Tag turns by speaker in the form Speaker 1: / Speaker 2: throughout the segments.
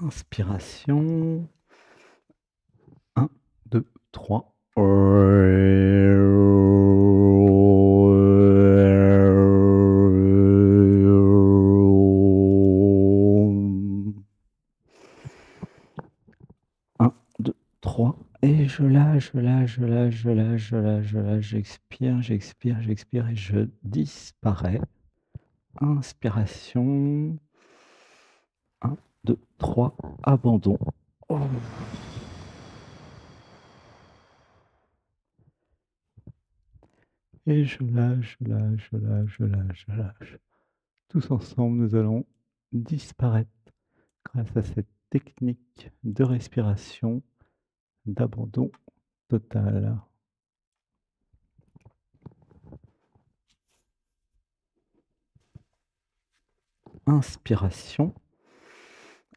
Speaker 1: Inspiration. 1, 2, 3. Un, deux, trois. Et je lâche, je lâche, je lâche, je lâche, je lâche, je lâche. J'expire, j'expire, j'expire et je disparais. Inspiration. 1, 2, 3. Abandon. Oh. Et je lâche, je lâche, je lâche, je lâche, je lâche. Tous ensemble, nous allons disparaître grâce à cette technique de respiration d'abandon total. Inspiration.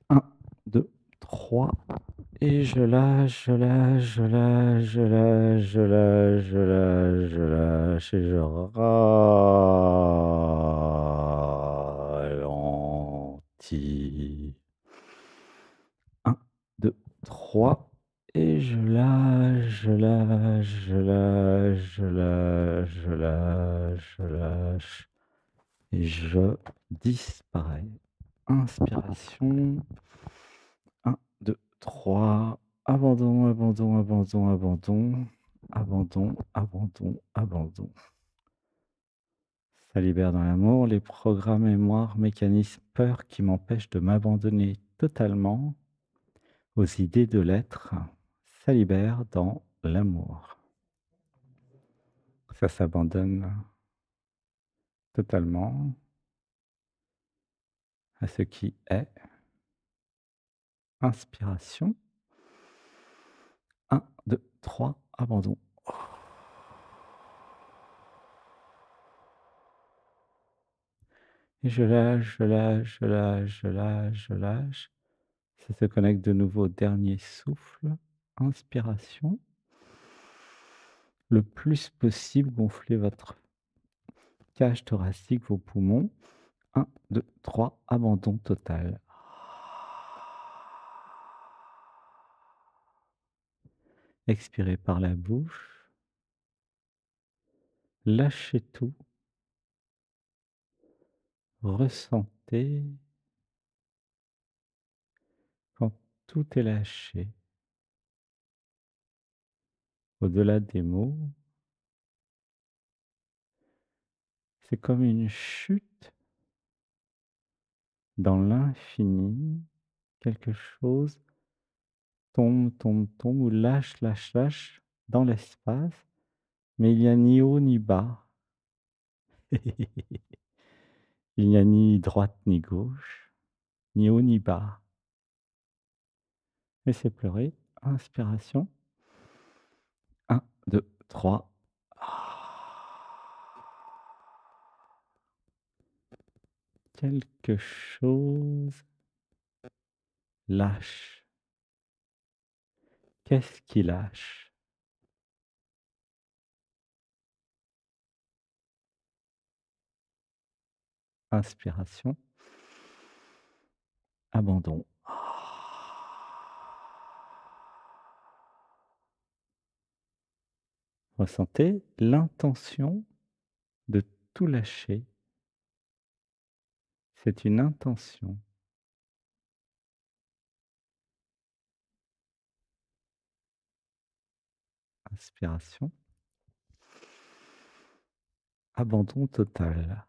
Speaker 1: 1, 2, 3. Et je lâche, je lâche, je lâche, je lâche, je lâche, je lâche, je lâche et je ralentis. 1, 2, 3. Et je lâche, je lâche, je lâche, je lâche, je lâche, je lâche. Et je disparais. Inspiration. 1, 2, 3. Abandon, abandon, abandon, abandon. Abandon, abandon, abandon. Ça libère dans l'amour les programmes, mémoires, mécanismes, peurs qui m'empêchent de m'abandonner totalement aux idées de l'être. Ça libère dans l'amour. Ça s'abandonne totalement à ce qui est. Inspiration. 1, 2, 3, abandon. Et je lâche, je lâche, je lâche, je lâche, je lâche. Ça se connecte de nouveau au dernier souffle. Inspiration. Le plus possible, gonflez votre cage thoracique, vos poumons. 1, 2, 3, abandon total. Expirez par la bouche. Lâchez tout. Ressentez quand tout est lâché. Au-delà des mots, c'est comme une chute dans l'infini. Quelque chose tombe, tombe, tombe, ou lâche, lâche, lâche dans l'espace, mais il n'y a ni haut ni bas. Il n'y a ni droite ni gauche, ni haut ni bas. Laissez pleurer. Inspiration. 1, 2, 3. Quelque chose lâche. Qu'est-ce qui lâche? Inspiration. Abandon. Ressentez l'intention de tout lâcher. C'est une intention. Inspiration. Abandon total.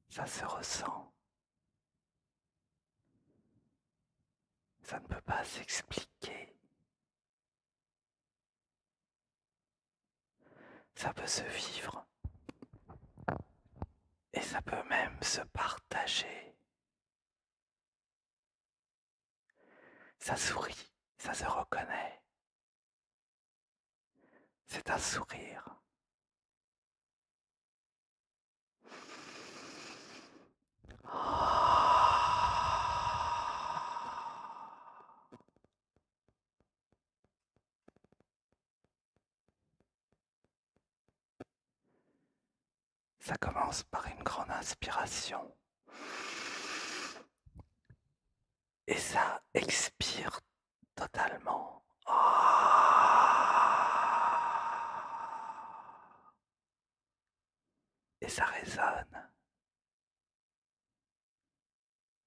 Speaker 1: Ça se ressent. Ça ne peut pas s'expliquer. Ça peut se vivre. Et ça peut même se partager. Ça sourit, ça se reconnaît. C'est un sourire. Ça commence par une grande inspiration. Et ça expire totalement. Et ça résonne.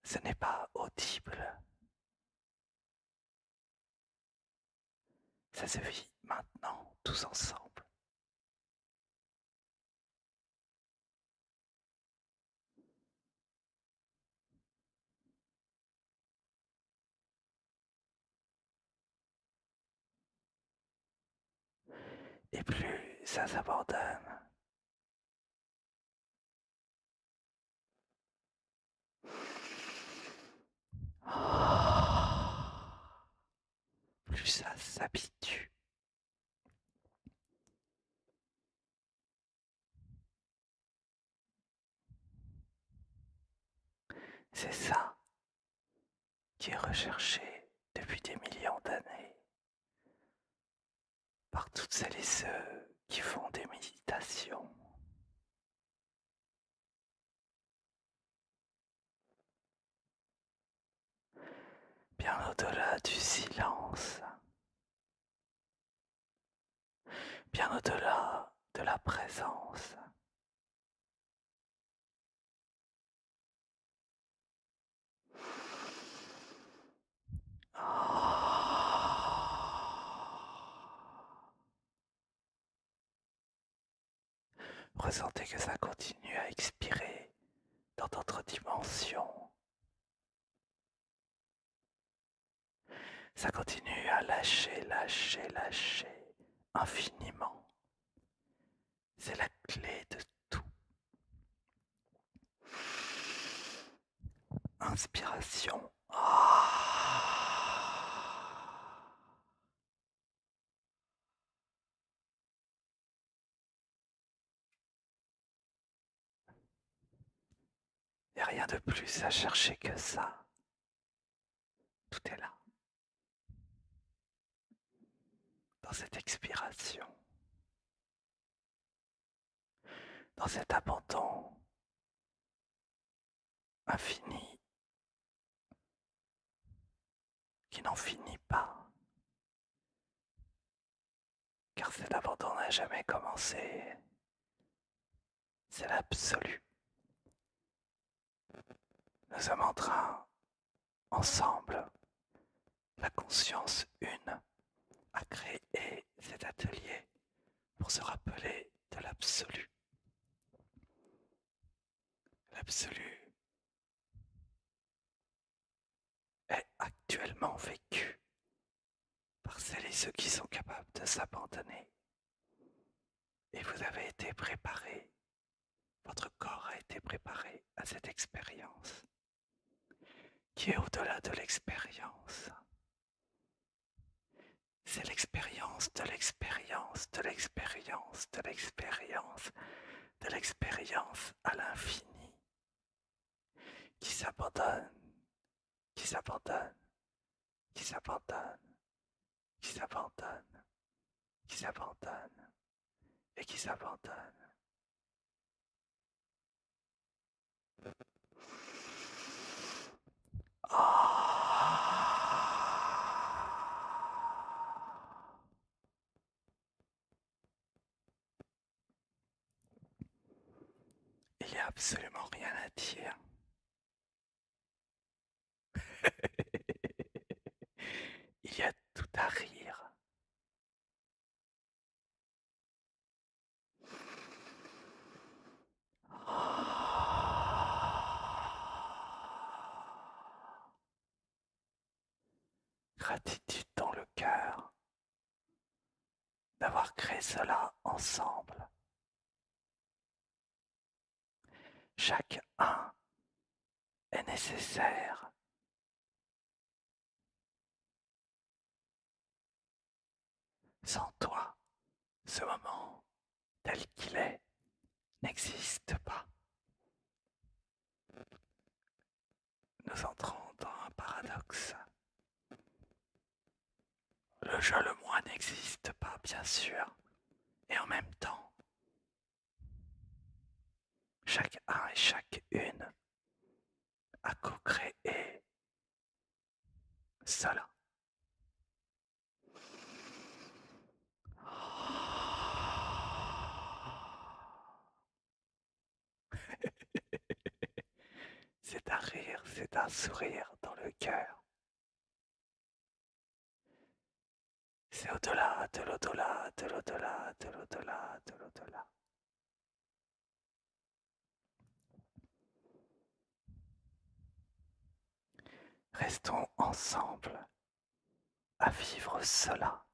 Speaker 1: Ce n'est pas audible. Ça se vit maintenant, tous ensemble. Et plus ça s'abandonne, plus ça s'habitue. C'est ça qui est recherché depuis des millions d'années par toutes celles et ceux qui font des méditations. Bien au-delà du silence, bien au-delà de la présence. Ressentez que ça continue à expirer dans d'autres dimensions. Ça continue à lâcher, lâcher, lâcher infiniment. C'est la clé de tout. Inspiration. Il n'y a rien de plus à chercher que ça. Tout est là. Dans cette expiration. Dans cet abandon infini qui n'en finit pas. Car cet abandon n'a jamais commencé. C'est l'absolu. Nous sommes en train, ensemble, la conscience une, à créer cet atelier pour se rappeler de l'absolu. L'absolu est actuellement vécu par celles et ceux qui sont capables de s'abandonner. Et vous avez été préparés, votre corps a été préparé à cette expérience qui est au-delà de l'expérience. C'est l'expérience de l'expérience, de l'expérience, de l'expérience, de l'expérience à l'infini, qui s'abandonne, qui s'abandonne, qui s'abandonne, qui s'abandonne, qui s'abandonne et qui s'abandonne.
Speaker 2: Il n'y a absolument rien à dire. Il y a tout à rire. Gratitude dans le cœur d'avoir créé cela ensemble. Chaque un est nécessaire. Sans toi, ce moment, tel qu'il est, n'existe pas. Nous entrons dans un paradoxe. Le je, le moi n'existe pas, bien sûr, et en même temps, chaque un et chaque une a co-créé cela. C'est un rire, c'est un sourire dans le cœur. C'est au-delà, de l'au-delà, de l'au-delà, de l'au-delà, de l'au-delà. Restons ensemble à vivre cela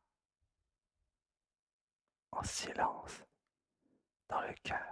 Speaker 2: en silence dans le cœur.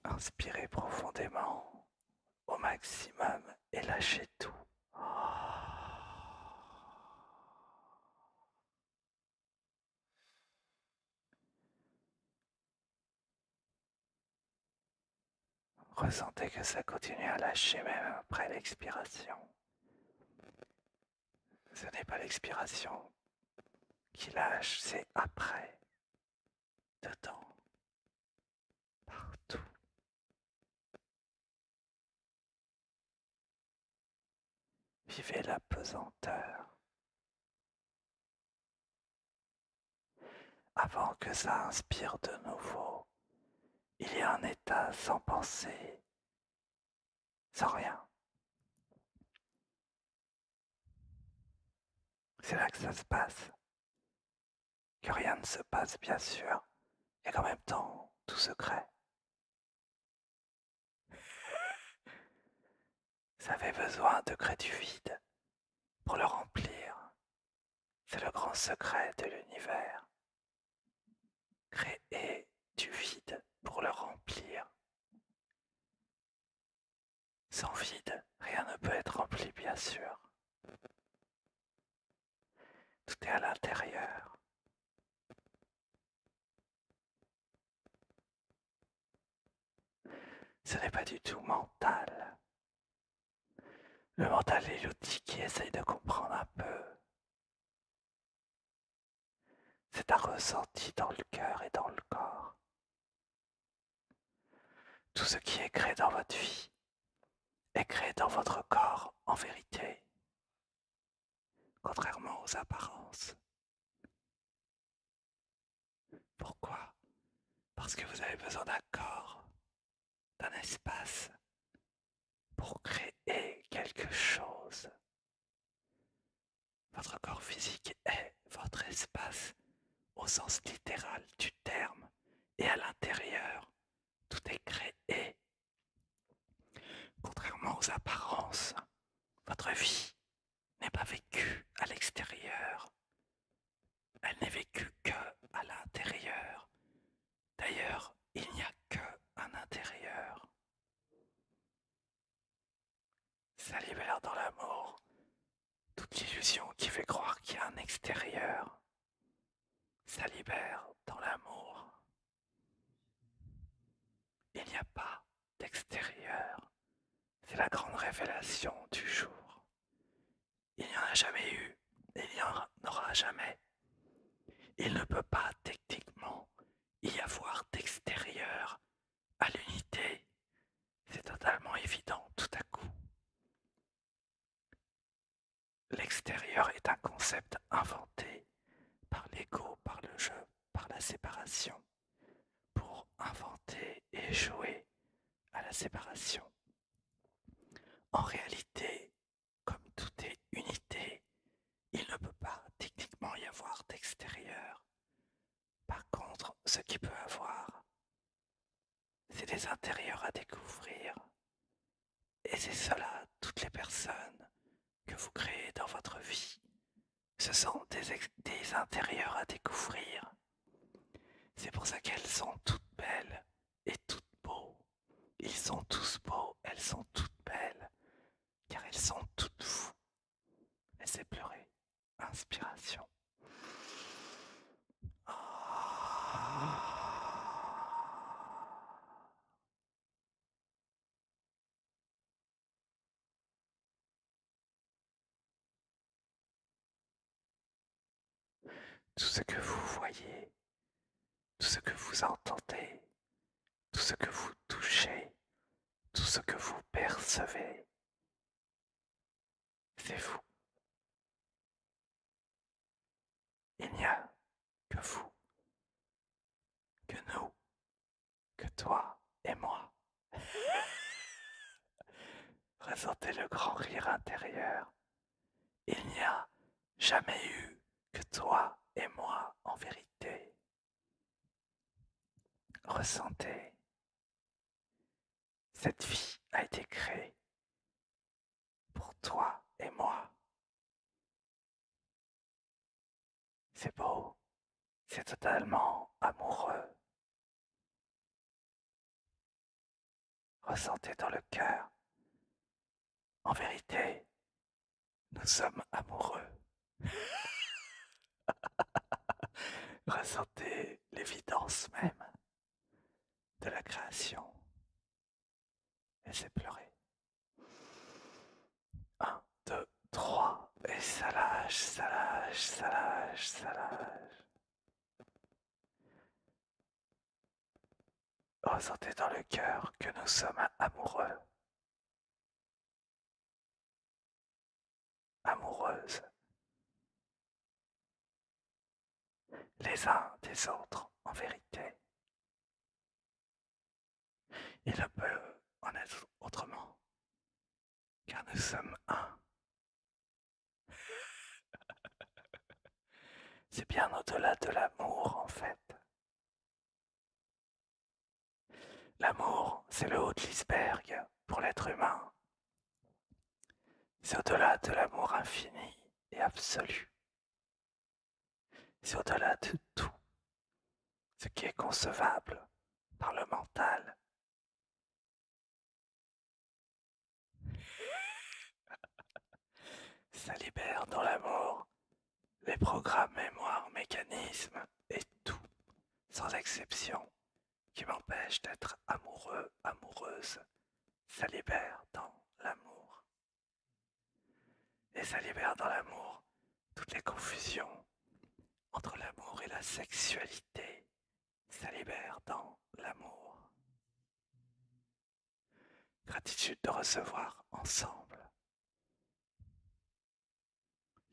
Speaker 2: Inspirez profondément au maximum et lâchez tout. Ressentez que ça continue à lâcher même après l'expiration. Ce n'est pas l'expiration qui lâche, c'est après, dedans, partout. Vivez la pesanteur avant que ça inspire de nouveau. Il y a un état sans pensée, sans rien. C'est là que ça se passe. Que rien ne se passe, bien sûr, et qu'en même temps, tout se crée. Vous avez besoin de créer du vide pour le remplir. C'est le grand secret de l'univers. Créer du vide pour le remplir. Sans vide, rien ne peut être rempli, bien sûr. Tout est à l'intérieur. Ce n'est pas du tout mental. Le mental est l'outil qui essaye de comprendre un peu. C'est un ressenti dans le cœur et dans le corps. Tout ce qui est créé dans votre vie est créé dans votre corps en vérité, contrairement aux apparences. Pourquoi? Parce que vous avez besoin d'un corps, d'un espace pour créer quelque chose. Votre corps physique est votre espace au sens littéral du terme et à l'intérieur, tout est créé. Contrairement aux apparences, votre vie n'est pas vécue à l'extérieur. Elle n'est vécue que à l'intérieur. D'ailleurs, il n'y a que un intérieur. Ça libère toute l'illusion qui fait croire qu'il y a un extérieur. Ça libère dans l'amour. Il n'y a pas d'extérieur. C'est la grande révélation du jour. Il n'y en a jamais eu, et il n'y en aura jamais. Il ne peut pas techniquement y avoir d'extérieur à l'unité. C'est totalement évident tout à coup. L'extérieur est un concept inventé par l'ego, par le jeu, par la séparation, pour inventer et jouer à la séparation. En réalité, comme tout est unité, il ne peut pas techniquement y avoir d'extérieur. Par contre, ce qu'il peut avoir, c'est des intérieurs à découvrir. Et c'est cela, toutes les personnes que vous créez dans votre vie. Ce sont des intérieurs à découvrir. C'est pour ça qu'elles sont toutes belles et toutes beaux. Ils sont tous beaux, elles sont toutes belles, car elles sont toutes vous. Laissez pleurer. Inspiration. Tout ce que vous voyez, tout ce que vous entendez, tout ce que vous touchez, tout ce que vous percevez, c'est vous. Il n'y a que vous, que nous, que toi et moi. Ressentez le grand rire intérieur. Il n'y a jamais eu que toi et moi en vérité. Ressentez. Cette vie a été créée pour toi et moi. C'est beau, c'est totalement amoureux. Ressentez dans le cœur. En vérité, nous sommes amoureux. Ressentez l'évidence même de la création. Laissez pleurer. 1, 2, 3. Et ça lâche, ça lâche, ça lâche, ça lâche. Ressentez dans le cœur que nous sommes amoureux. Amoureuses. Les uns des autres, en vérité. Il ne peut en être autrement, car nous sommes un. C'est bien au-delà de l'amour, en fait. L'amour, c'est le haut de l'iceberg pour l'être humain. C'est au-delà de l'amour infini et absolu. C'est au-delà de tout ce qui est concevable par le mental. Ça libère dans l'amour les programmes, mémoires, mécanismes et tout, sans exception, qui m'empêche d'être amoureux, amoureuse. Ça libère dans l'amour. Et ça libère dans l'amour toutes les confusions entre l'amour et la sexualité. Ça libère dans l'amour. Gratitude de recevoir ensemble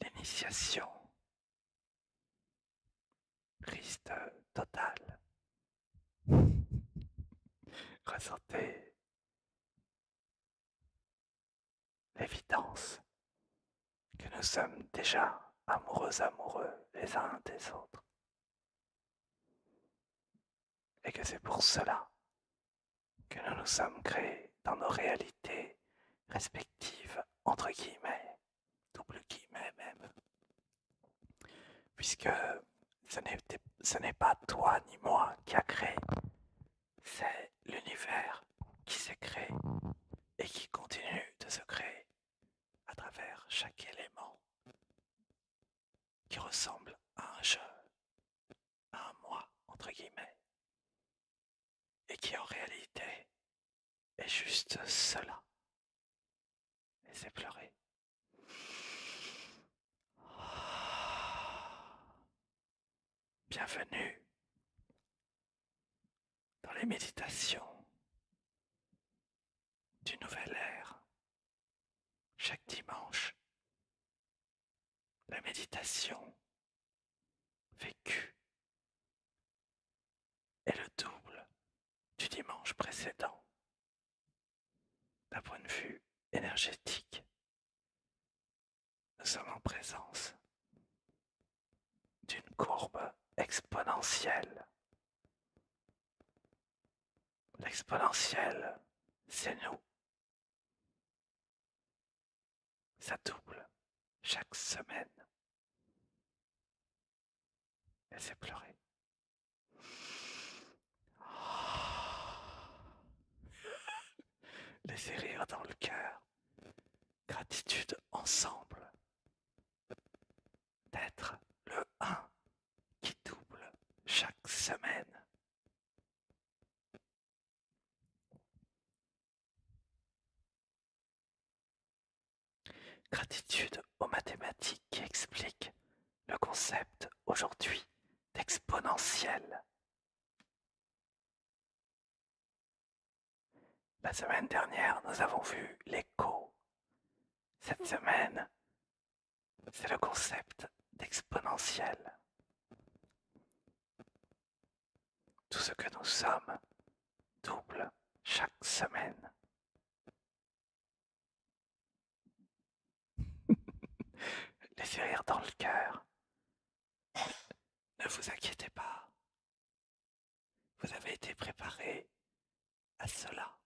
Speaker 2: l'initiation. Triste total. Ressentez l'évidence que nous sommes déjà amoureux, amoureux les uns des autres. Et que c'est pour cela que nous nous sommes créés dans nos réalités respectives, entre guillemets, double guillemets même. Puisque ce n'est pas toi ni moi qui a créé, c'est l'univers qui s'est créé et qui continue de se créer à travers chaque élément qui en réalité est juste cela. Laissez pleurer. Bienvenue dans les méditations du nouvel ère. Chaque dimanche, la méditation vécue est le double du dimanche précédent. D'un point de vue énergétique, nous sommes en présence d'une courbe exponentielle. L'exponentielle, c'est nous. Ça double chaque semaine. Laissez pleurer. Laissez rire dans le cœur. Gratitude ensemble d'être le 1 qui double chaque semaine. Gratitude aux mathématiques qui expliquent le concept aujourd'hui d'exponentielle. La semaine dernière, nous avons vu l'écho. Cette semaine, c'est le concept d'exponentielle. Tout ce que nous sommes double chaque semaine. Laissez rire dans le cœur. Ne vous inquiétez pas. Vous avez été préparé à cela.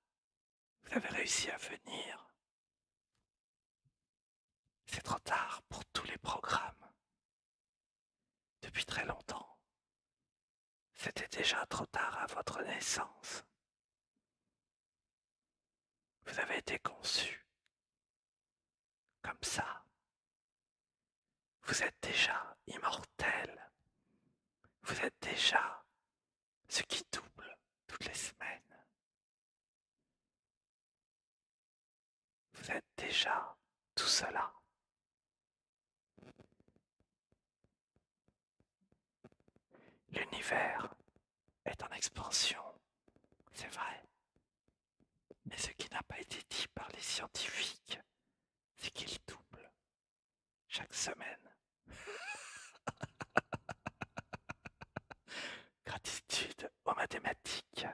Speaker 2: Vous avez réussi à venir. C'est trop tard pour tous les programmes. Depuis très longtemps. C'était déjà trop tard à votre naissance. Vous avez été conçu comme ça. Vous êtes déjà immortel. Vous êtes déjà ce qui double toutes les semaines. Vous êtes déjà tout cela. L'univers est en expansion, c'est vrai. Mais ce qui n'a pas été dit par les scientifiques, c'est qu'il double chaque semaine. Gratitude aux mathématiques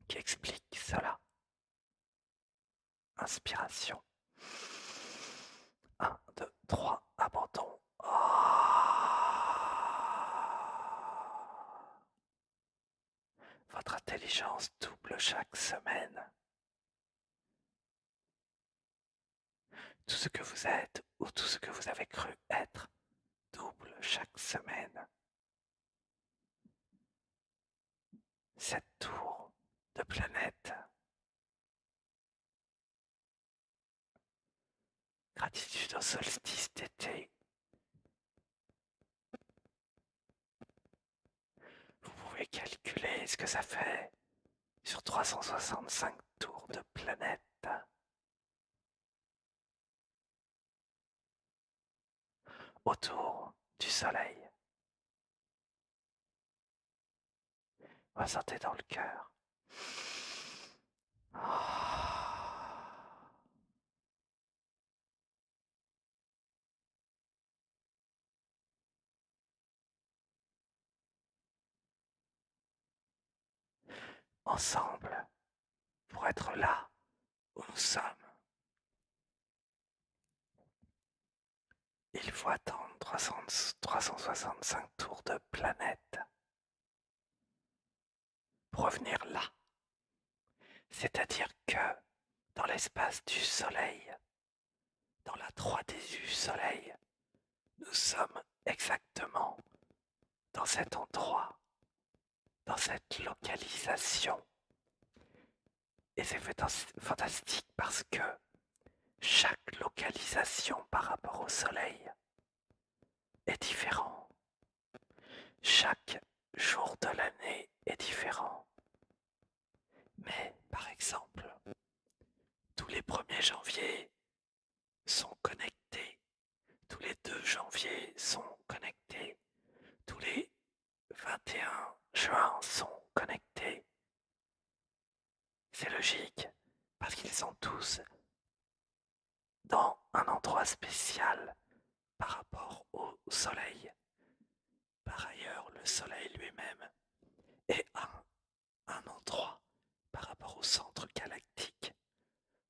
Speaker 2: qui expliquent cela. Inspiration. 1, 2, 3, abandon. Votre intelligence double chaque semaine. Tout ce que vous êtes ou tout ce que vous avez cru être double chaque semaine. Cette tour de planète. Gratitude au solstice d'été. Vous pouvez calculer ce que ça fait sur 365 tours de planète. Autour du soleil. Ressentez dans le cœur. Ensemble, pour être là où nous sommes, il faut attendre 365 tours de planète pour revenir là. C'est-à-dire que dans l'espace du soleil, dans la 3D du soleil, nous sommes exactement dans cet endroit, dans cette localisation. Et c'est fantastique parce que chaque localisation par rapport au soleil est différent. Chaque jour de l'année est différent. Par exemple, tous les 1er janvier sont connectés, tous les 2 janvier sont connectés, tous les 21 juin sont connectés. C'est logique, parce qu'ils sont tous dans un endroit spécial par rapport au Soleil. Par ailleurs, le Soleil lui-même est à un endroit par rapport au centre galactique.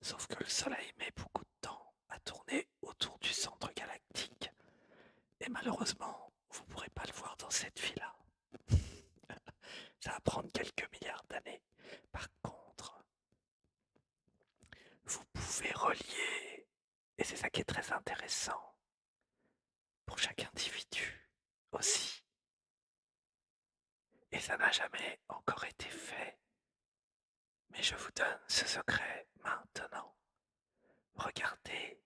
Speaker 2: Sauf que le Soleil met beaucoup de temps à tourner autour du centre galactique. Et malheureusement, vous ne pourrez pas le voir dans cette vie-là. Ça va prendre quelques milliards d'années. Par contre, vous pouvez relier, et c'est ça qui est très intéressant, pour chaque individu aussi. Et ça n'a jamais encore été fait. Mais je vous donne ce secret maintenant. Regardez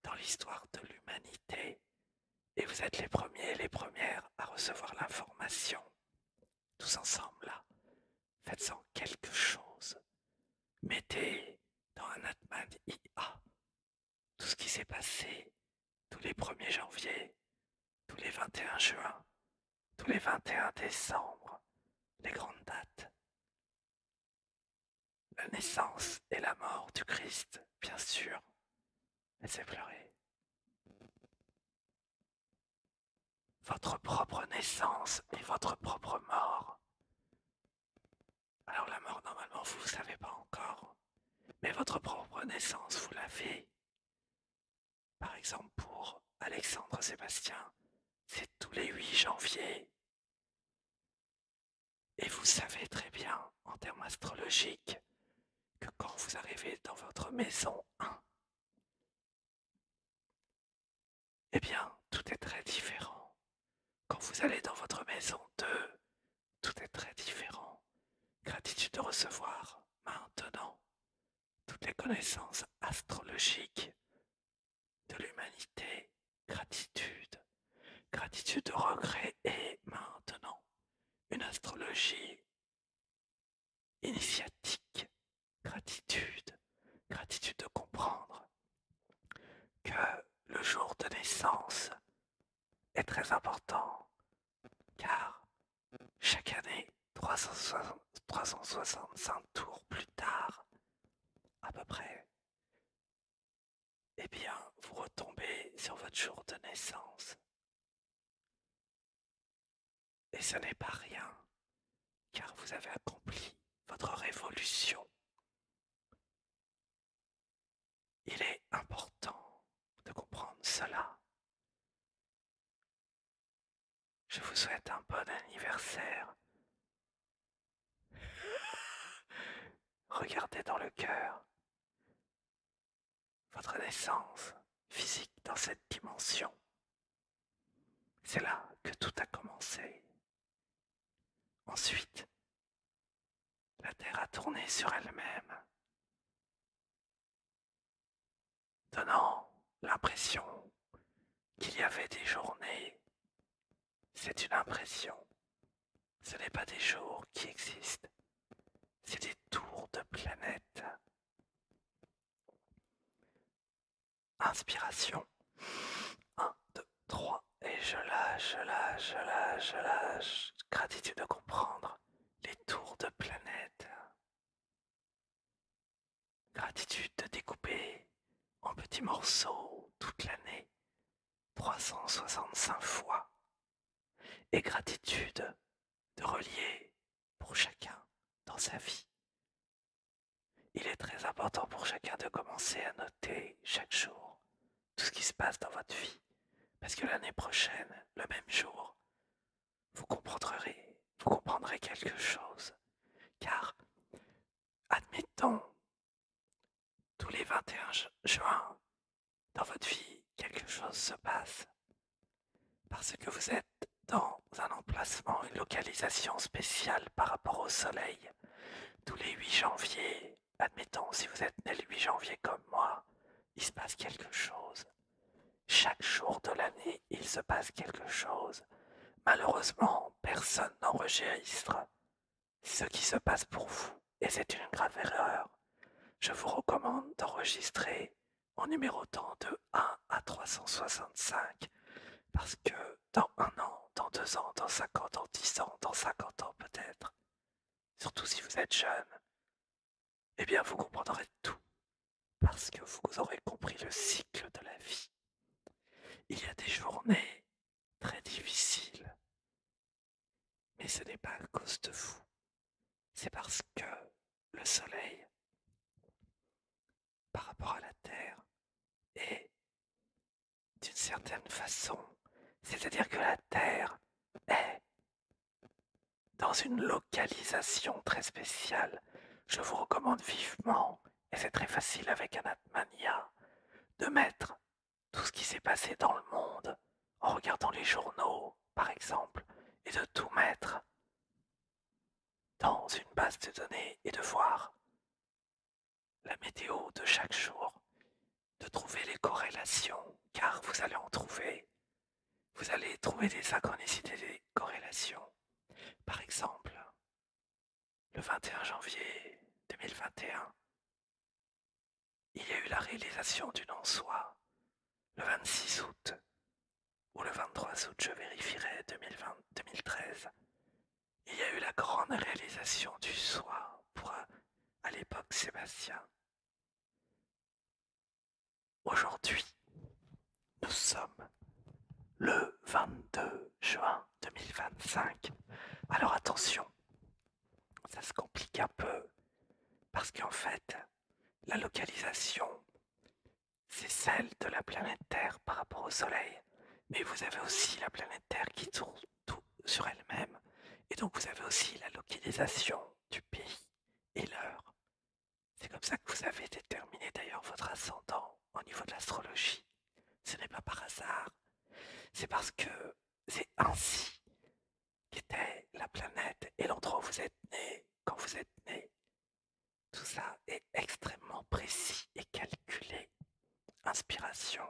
Speaker 2: dans l'histoire de l'humanité, et vous êtes les premiers et les premières à recevoir l'information. Tous ensemble là, faites-en quelque chose. Mettez dans un Atman IA tout ce qui s'est passé tous les 1er janvier, tous les 21 juin, tous les 21 décembre, les grandes dates. La naissance et la mort du Christ, bien sûr. Laissez pleurer. Votre propre naissance et votre propre mort. Alors la mort, normalement, vous ne savez pas encore. Mais votre propre naissance, vous l'avez. Par exemple, pour Alexandre Sébastien, c'est tous les 8 janvier. Et vous savez très bien, en termes astrologiques, que quand vous arrivez dans votre maison 1, eh bien, tout est très différent. Quand vous allez dans votre maison 2, tout est très différent. Gratitude de recevoir maintenant toutes les connaissances astrologiques de l'humanité. Gratitude. Gratitude de recréer maintenant une astrologie initiatique. Gratitude. Gratitude de comprendre que le jour de naissance est très important car chaque année, 365 tours plus tard, à peu près, eh bien, vous retombez sur votre jour de naissance. Et ce n'est pas rien, car vous avez accompli votre révolution. Il est important de comprendre cela. Je vous souhaite un bon anniversaire. Regardez dans le cœur votre naissance physique dans cette dimension. C'est là que tout a commencé. Ensuite, la Terre a tourné sur elle-même, donnant l'impression qu'il y avait des journées. C'est une impression. Ce n'est pas des jours qui existent. C'est des tours de planètes. Inspiration. 1, 2, 3. Et je lâche, je lâche, je lâche, je lâche. Gratitude de comprendre les tours de planètes. Gratitude de découper en petits morceaux toute l'année, 365 fois. Et gratitude de relier pour chacun dans sa vie. Il est très important pour chacun de commencer à noter chaque jour tout ce qui se passe dans votre vie. Parce que l'année prochaine, le même jour, vous comprendrez quelque chose. Car, admettons, tous les 21 juin, dans votre vie, quelque chose se passe. Parce que vous êtes dans un emplacement, une localisation spéciale par rapport au soleil. Tous les 8 janvier, admettons, si vous êtes né le 8 janvier comme moi, il se passe quelque chose. Chaque jour de l'année, il se passe quelque chose. Malheureusement, personne n'enregistre ce qui se passe pour vous. et c'est une grave erreur. Je vous recommande d'enregistrer en numérotant de 1 à 365 parce que dans 1 an, dans 2 ans, dans 5 ans, dans 10 ans, dans 50 ans peut-être, surtout si vous êtes jeune, eh bien vous comprendrez tout parce que vous aurez compris le cycle de la vie. Il y a des journées très difficiles, mais ce n'est pas à cause de vous, c'est parce que le soleil, par rapport à la Terre, est d'une certaine façon, c'est-à-dire que la Terre est dans une localisation très spéciale. Je vous recommande vivement, et c'est très facile avec Anatmania, de mettre tout ce qui s'est passé dans le monde en regardant les journaux, par exemple, et de tout mettre dans une base de données et de voir la météo de chaque jour, de trouver les corrélations, car vous allez en trouver. Vous allez trouver des synchronicités, des corrélations. Par exemple, le 21 janvier 2021, il y a eu la réalisation du non-soi. Le 26 août, ou le 23 août, je vérifierai, 2013, il y a eu la grande réalisation du soi pour, à l'époque, Sébastien. Aujourd'hui, nous sommes le 22 juin 2025. Alors attention, ça se complique un peu, parce qu'en fait, la localisation, c'est celle de la planète Terre par rapport au Soleil. Mais vous avez aussi la planète Terre qui tourne tout sur elle-même. Et donc vous avez aussi la localisation du pays et l'heure. C'est comme ça que vous avez déterminé d'ailleurs votre ascendant au niveau de l'astrologie. Ce n'est pas par hasard. C'est parce que c'est ainsi qu'était la planète et l'endroit où vous êtes né quand vous êtes né. Tout ça est extrêmement précis et calculé. Inspiration.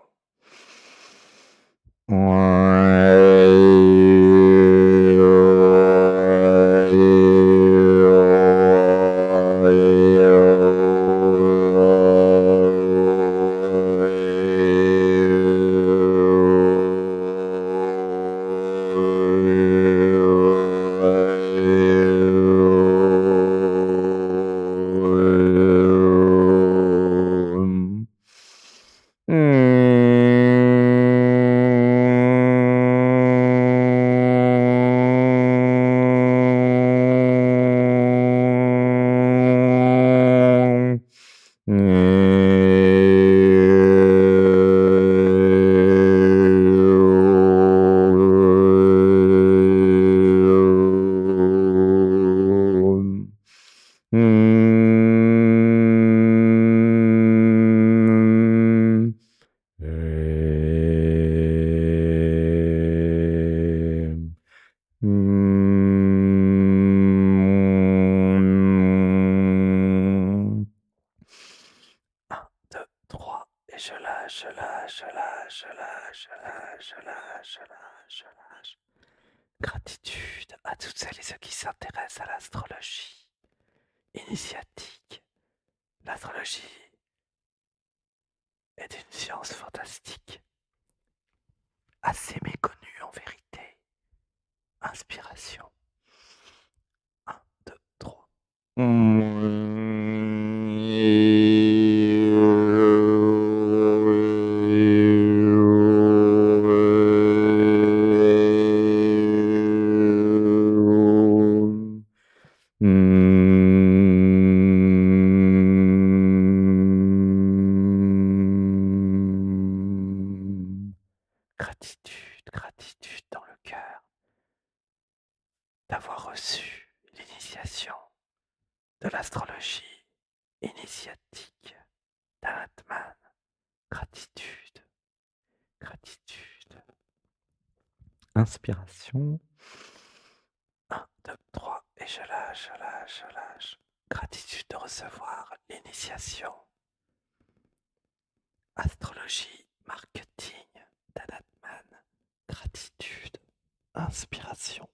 Speaker 2: Gratitude à toutes celles et ceux qui s'intéressent à l'astrologie initiatique. L'astrologie est une science fantastique, assez méconnue en vérité. Inspiration. 1, 2, 3. Gratitude, gratitude dans le cœur d'avoir reçu l'initiation de l'astrologie initiatique d'Anatman. Gratitude, gratitude.
Speaker 1: Inspiration.
Speaker 2: 1, 2, 3, et je lâche, je lâche, je lâche. Gratitude de recevoir l'initiation. Astrologie, marketing d'Anatman. Gratitude, inspiration.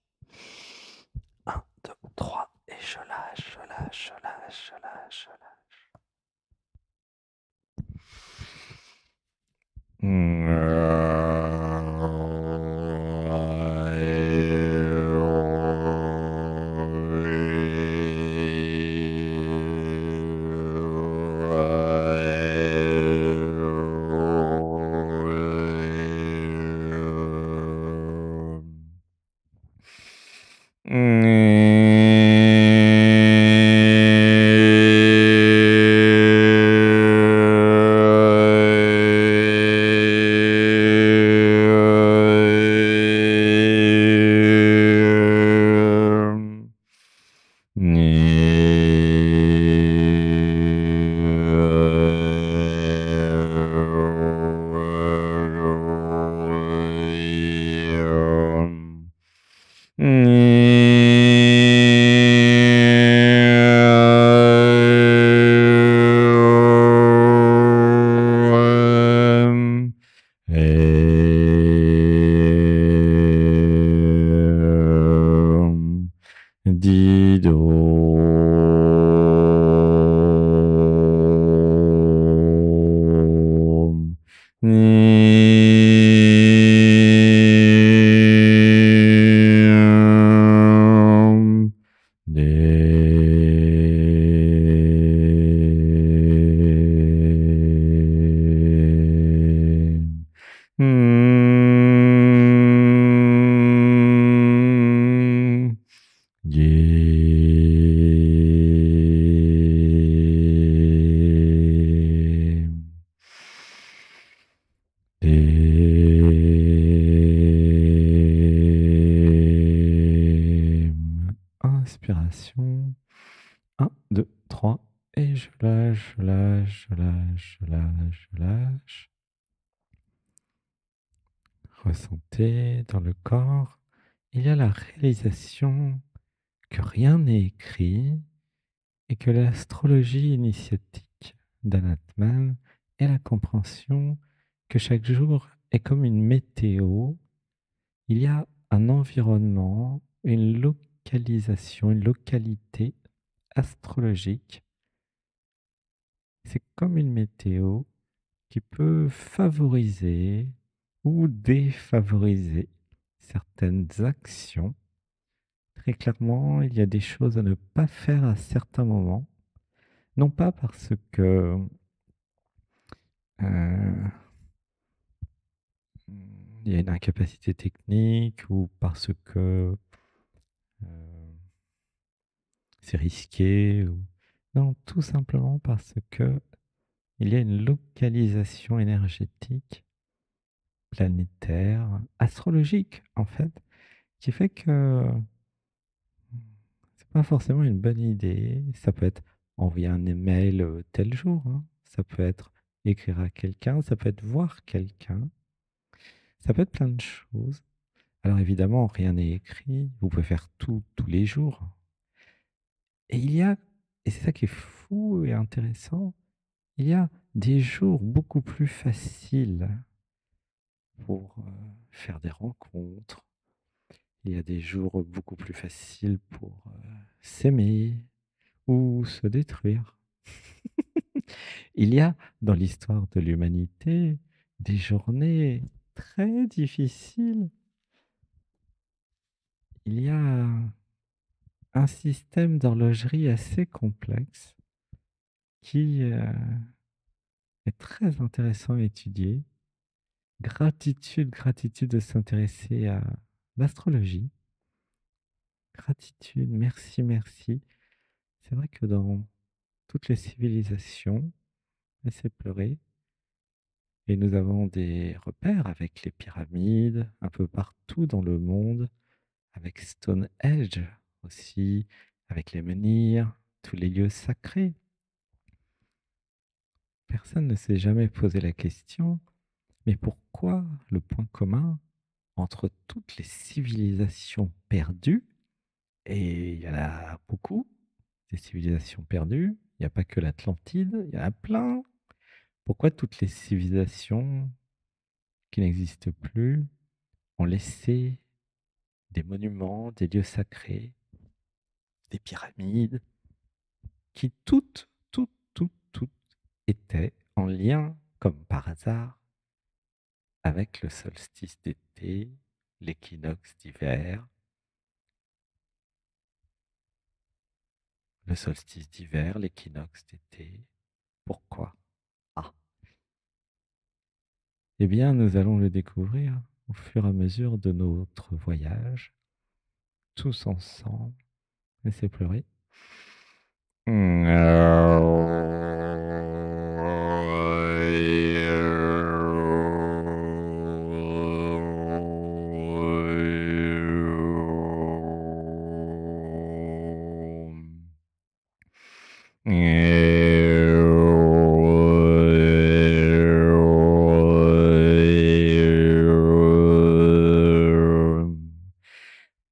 Speaker 2: 1, 2, 3, et je lâche, je lâche, je lâche,
Speaker 1: Inspiration. 1, 2, 3. Et je lâche, je lâche, je lâche, je lâche, je lâche. Ressentez dans le corps, il y a la réalisation que rien n'est écrit et que l'astrologie initiatique d'Anatman est la compréhension que chaque jour est comme une météo. Il y a un environnement, une localisation, une localité astrologique. C'est comme une météo qui peut favoriser ou défavoriser certaines actions. Très clairement, il y a des choses à ne pas faire à certains moments, non pas parce que il y a une incapacité technique ou parce que c'est risqué. Non, tout simplement parce que il y a une localisation énergétique, planétaire, astrologique en fait, qui fait que c'est pas forcément une bonne idée. Ça peut être envoyer un email tel jour, hein. Ça peut être écrire à quelqu'un, ça peut être voir quelqu'un, ça peut être plein de choses. Alors évidemment, rien n'est écrit, vous pouvez faire tout tous les jours. Et et c'est ça qui est fou et intéressant, il y a des jours beaucoup plus faciles pour faire des rencontres. Il y a des jours beaucoup plus faciles pour s'aimer ou se détruire. Il y a dans l'histoire de l'humanité des journées très difficiles. Il y a un système d'horlogerie assez complexe qui est très intéressant à étudier. Gratitude, gratitude de s'intéresser à l'astrologie. Gratitude, merci, merci. C'est vrai que dans toutes les civilisations, laissez pleurer. Et nous avons des repères avec les pyramides, un peu partout dans le monde, avec Stonehenge aussi, avec les menhirs, tous les lieux sacrés. Personne ne s'est jamais posé la question, mais pourquoi le point commun entre toutes les civilisations perdues, et il y en a beaucoup, des civilisations perdues, il n'y a pas que l'Atlantide, il y en a plein. Pourquoi toutes les civilisations qui n'existent plus ont laissé des monuments, des lieux sacrés, des pyramides, qui toutes étaient en lien, comme par hasard, avec le solstice d'été, l'équinoxe d'hiver, le solstice d'hiver, l'équinoxe d'été. Pourquoi? Ah, eh bien, nous allons le découvrir au fur et à mesure de notre voyage, tous ensemble. Laissez pleurer.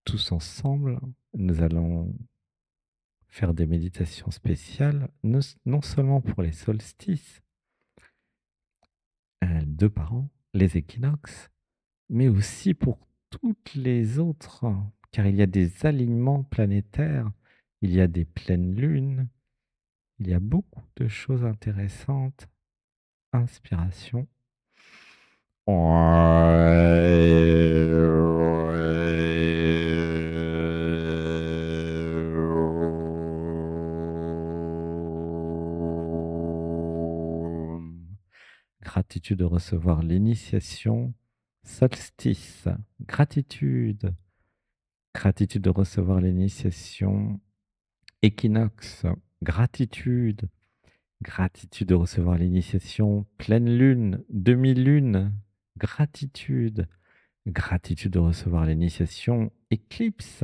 Speaker 1: Tous ensemble, nous allons faire des méditations spéciales, non seulement pour les solstices, 2 par an, les équinoxes, mais aussi pour toutes les autres, car il y a des alignements planétaires, il y a des pleines lunes, il y a beaucoup de choses intéressantes. Inspiration. Gratitude de recevoir l'initiation solstice. Gratitude. Gratitude de recevoir l'initiation équinoxe. Gratitude. Gratitude de recevoir l'initiation pleine lune, demi-lune. Gratitude. Gratitude de recevoir l'initiation éclipse.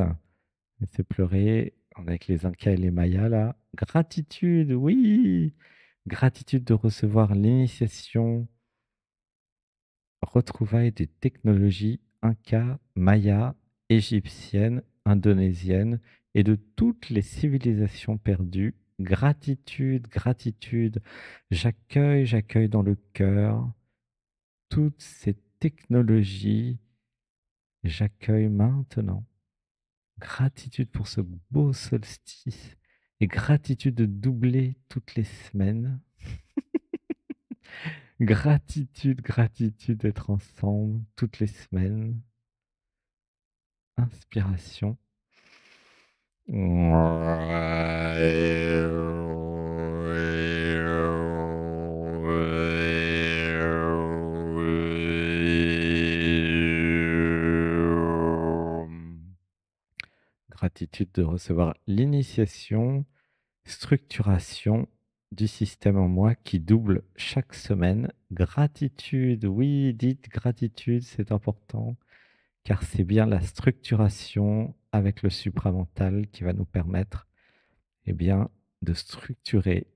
Speaker 1: Laissez pleurer avec les Incas et les Mayas là. Gratitude, oui. Gratitude de recevoir l'initiation retrouvailles des technologies Incas, Mayas, égyptiennes, indonésiennes et de toutes les civilisations perdues. Gratitude, gratitude. J'accueille dans le cœur toutes ces technologies. J'accueille maintenant. Gratitude pour ce beau solstice et gratitude de doubler toutes les semaines. Gratitude, gratitude d'être ensemble toutes les semaines. Inspiration. Gratitude de recevoir l'initiation, structuration du système en moi qui double chaque semaine. Gratitude, oui, dites gratitude, c'est important, car c'est bien la structuration avec le supramental qui va nous permettre, eh bien, de structurer,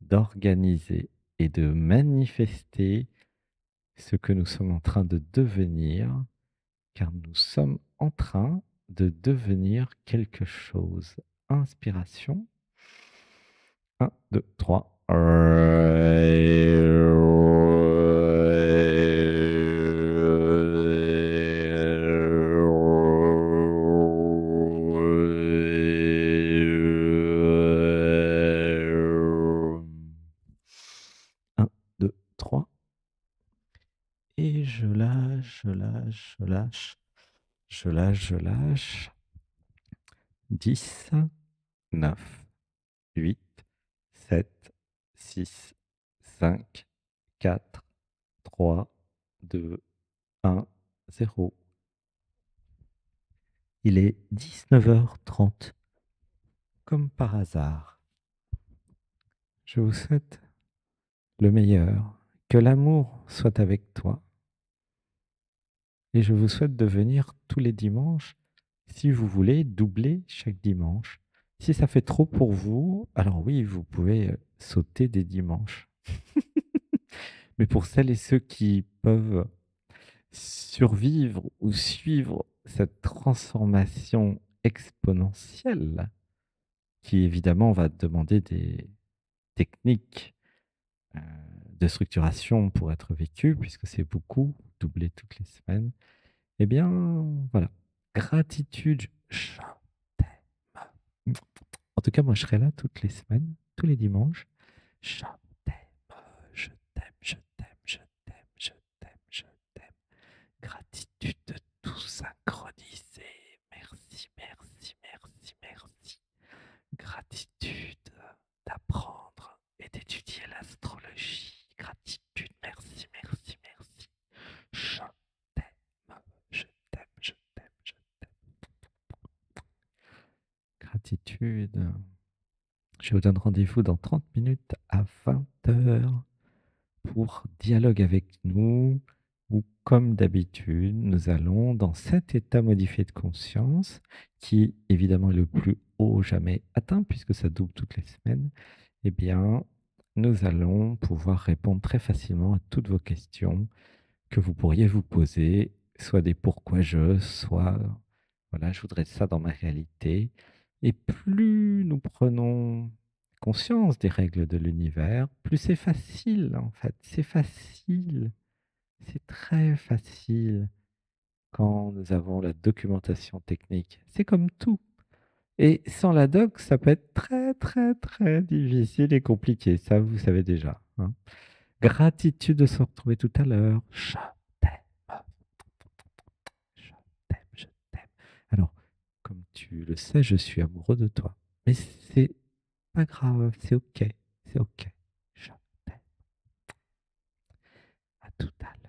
Speaker 1: d'organiser et de manifester ce que nous sommes en train de devenir, car nous sommes en train de devenir quelque chose. Inspiration. 1, 2, 3. Un, deux, trois. Et je lâche, je lâche, je lâche. Je lâche, je lâche. 10, 9, 8, 7, 6, 5, 4, 3, 2, 1, 0. Il est 19h30. Comme par hasard. Je vous souhaite le meilleur. Que l'amour soit avec toi. Et je vous souhaite de venir tous les dimanches, si vous voulez, doubler chaque dimanche. Si ça fait trop pour vous, alors oui, vous pouvez sauter des dimanches. Mais pour celles et ceux qui peuvent survivre ou suivre cette transformation exponentielle, qui évidemment va demander des techniques de structuration pour être vécue, puisque c'est beaucoup, doubler toutes les semaines, eh bien, voilà. Gratitude, je t'aime. En tout cas, moi, je serai là toutes les semaines, tous les dimanches. Je t'aime, je t'aime, je t'aime, je t'aime, je t'aime, je t'aime.
Speaker 2: gratitude de tout synchroniser. Merci, merci, merci, merci. Gratitude d'apprendre et d'étudier l'astrologie. Gratitude, merci, merci, merci. Je t'aime, je t'aime, je t'aime, je t'aime.
Speaker 1: Gratitude. Je vous donne rendez-vous dans 30 minutes à 20 h pour dialogue avec nous, où, comme d'habitude, nous allons dans cet état modifié de conscience, qui évidemment est le plus haut jamais atteint, puisque ça double toutes les semaines. Eh bien, nous allons pouvoir répondre très facilement à toutes vos questions que vous pourriez vous poser, soit des pourquoi je, soit voilà, je voudrais ça dans ma réalité. Et plus nous prenons conscience des règles de l'univers, plus c'est facile en fait. C'est facile, c'est très facile quand nous avons la documentation technique. C'est comme tout. Et sans la doc, ça peut être très très très difficile et compliqué. Ça, vous savez déjà, hein. Gratitude de se retrouver tout à l'heure.
Speaker 2: Je t'aime, je t'aime, je t'aime.
Speaker 1: Alors, comme tu le sais, je suis amoureux de toi. Mais c'est pas grave, c'est OK, c'est OK.
Speaker 2: Je t'aime. À tout à l'heure.